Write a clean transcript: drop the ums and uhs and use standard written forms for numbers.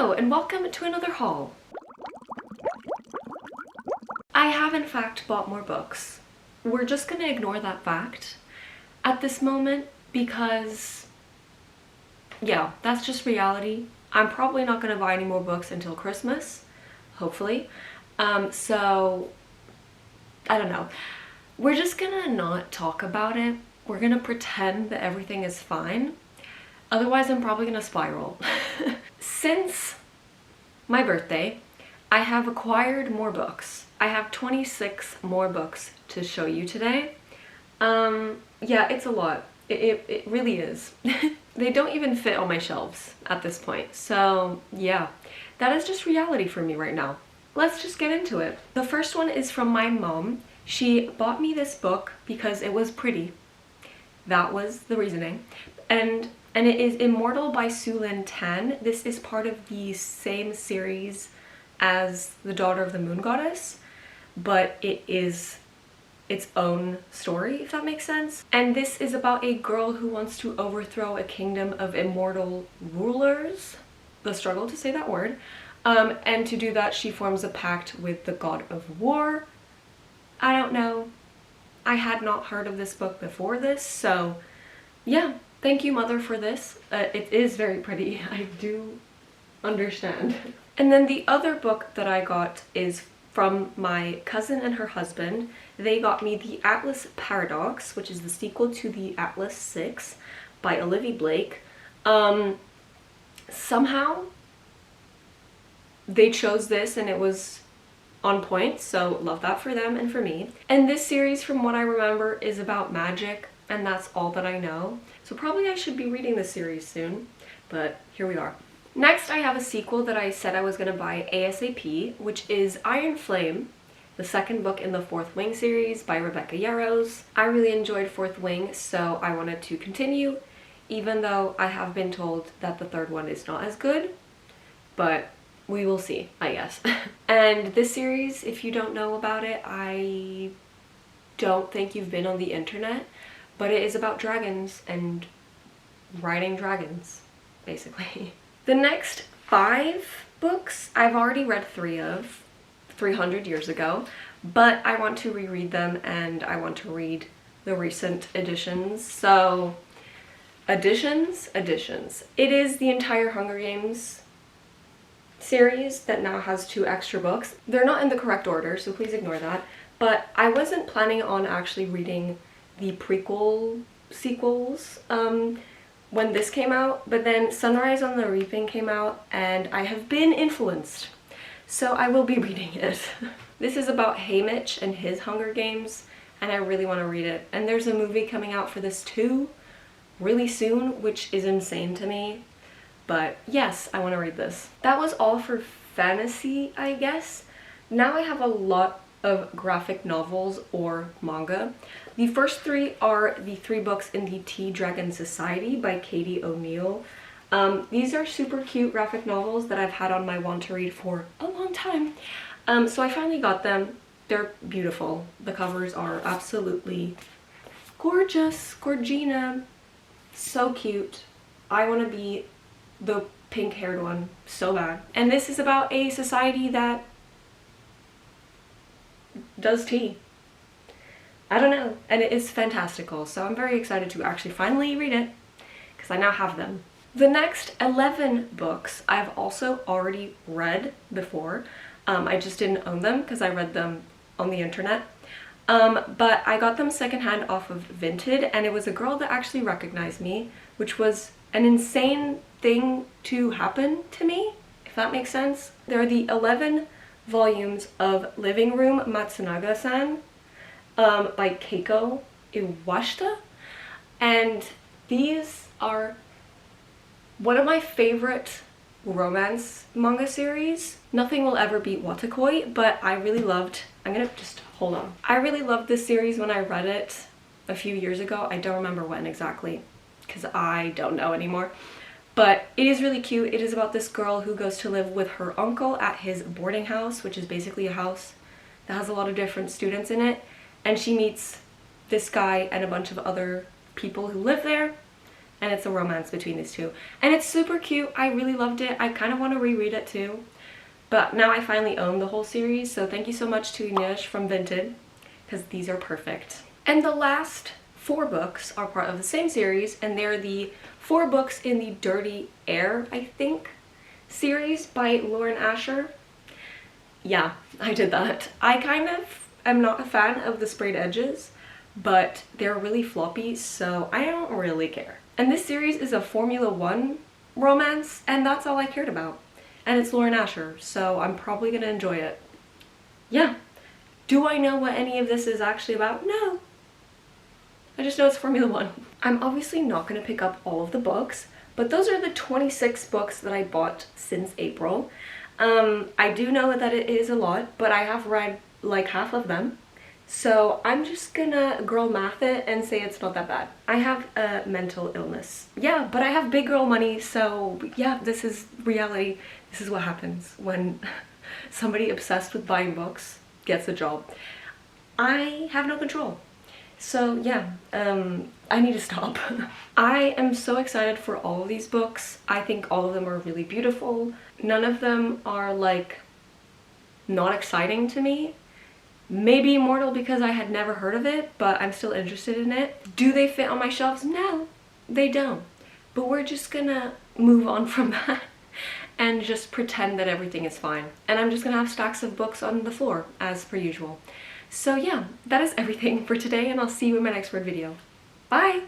Hello and welcome to another haul. I have in fact bought more books. We're just gonna ignore that fact at this moment because, yeah, that's just reality. I'm probably not gonna buy any more books until Christmas, hopefully. So, I don't know. We're just gonna not talk about it. We're gonna pretend that everything is fine. Otherwise, I'm probably gonna spiral. Since my birthday, I have acquired more books. I have 26 more books to show you today. Yeah, it's a lot. It really is. They don't even fit on my shelves at this point. So yeah, that is just reality for me right now. Let's just get into it. The first one is from my mom. She bought me this book because it was pretty. That was the reasoning. And it is Immortal by Sue Lynn Tan. This is part of the same series as The Daughter of the Moon Goddess, but it is its own story, if that makes sense. And this is about a girl who wants to overthrow a kingdom of immortal rulers. The struggle to say that word. And to do that, she forms a pact with the god of war. I don't know. I had not heard of this book before this, so yeah. Thank you, Mother, for this. It is very pretty. I do understand. And then the other book that I got is from my cousin and her husband. They got me the Atlas Paradox, which is the sequel to the Atlas 6 by Olivie Blake. Somehow they chose this and it was on point, so love that for them and for me. And this series, from what I remember, is about magic, and that's all that I know. So probably I should be reading this series soon, but here we are. Next, I have a sequel that I said I was going to buy ASAP, which is Iron Flame, the second book in the Fourth Wing series by Rebecca Yarros. I really enjoyed Fourth Wing, so I wanted to continue, even though I have been told that the third one is not as good, but we will see, I guess. And this series, if you don't know about it, I don't think you've been on the internet, but it is about dragons and riding dragons, basically. The next 5 books I've already read 3 of 300 years ago, but I want to reread them and I want to read the recent editions. So, editions. It is the entire Hunger Games series that now has 2 extra books. They're not in the correct order, so please ignore that. But I wasn't planning on actually reading the prequel sequels when this came out, but then Sunrise on the Reaping came out and I have been influenced, so I will be reading it. This is about Haymitch and his Hunger Games, and I really want to read it. And there's a movie coming out for this too really soon, which is insane to me, but yes, I want to read this. That was all for fantasy, I guess. Now I have a lot of graphic novels or manga. The first 3 are the 3 books in the Tea Dragon Society by Katie O'Neill. These are super cute graphic novels that I've had on my want to read for a long time. So I finally got them. They're beautiful. The covers are absolutely gorgeous. Gorgina. So cute. I want to be the pink-haired one so bad. And this is about a society that does tea. I don't know, and it is fantastical, so I'm very excited to actually finally read it because I now have them. The next 11 books I've also already read before. I just didn't own them because I read them on the internet, but I got them secondhand off of Vinted, and it was a girl that actually recognized me, which was an insane thing to happen to me, if that makes sense. There are the 11 volumes of Living Room Matsunaga-san by Keiko, Iwashita, and these are one of my favorite romance manga series. Nothing will ever beat Watakoi, but I really loved, I really loved this series when I read it a few years ago. I don't remember when exactly, because I don't know anymore. But it is really cute. It is about this girl who goes to live with her uncle at his boarding house, which is basically a house that has a lot of different students in it. And she meets this guy and a bunch of other people who live there. and it's a romance between these two. And it's super cute. I really loved it. I kind of want to reread it too. But now I finally own the whole series, so thank you so much to Ines from Vinted, because these are perfect. And the last 4 books are part of the same series, and they're the 4 books in the Dirty Air, I think, series by Lauren Asher. Yeah, I did that. I kind of am not a fan of the sprayed edges, but they're really floppy, so I don't really care. And this series is a Formula 1 romance, and that's all I cared about. And it's Lauren Asher, so I'm probably gonna enjoy it. Yeah. Do I know what any of this is actually about? No. I just know it's Formula 1. I'm obviously not gonna pick up all of the books, but those are the 26 books that I bought since April. I do know that it is a lot, but I have read like half of them. So I'm just gonna girl math it and say it's not that bad. I have a mental illness. Yeah, but I have big girl money, so yeah, this is reality. This is what happens when somebody obsessed with buying books gets a job. I have no control. So yeah, I need to stop. I am so excited for all of these books. I think all of them are really beautiful. None of them are like not exciting to me. Maybe Immortal because I had never heard of it, but I'm still interested in it. Do they fit on my shelves? No, they don't. But we're just gonna move on from that and just pretend that everything is fine. And I'm just gonna have stacks of books on the floor as per usual. So yeah, that is everything for today, and I'll see you in my next word video. Bye!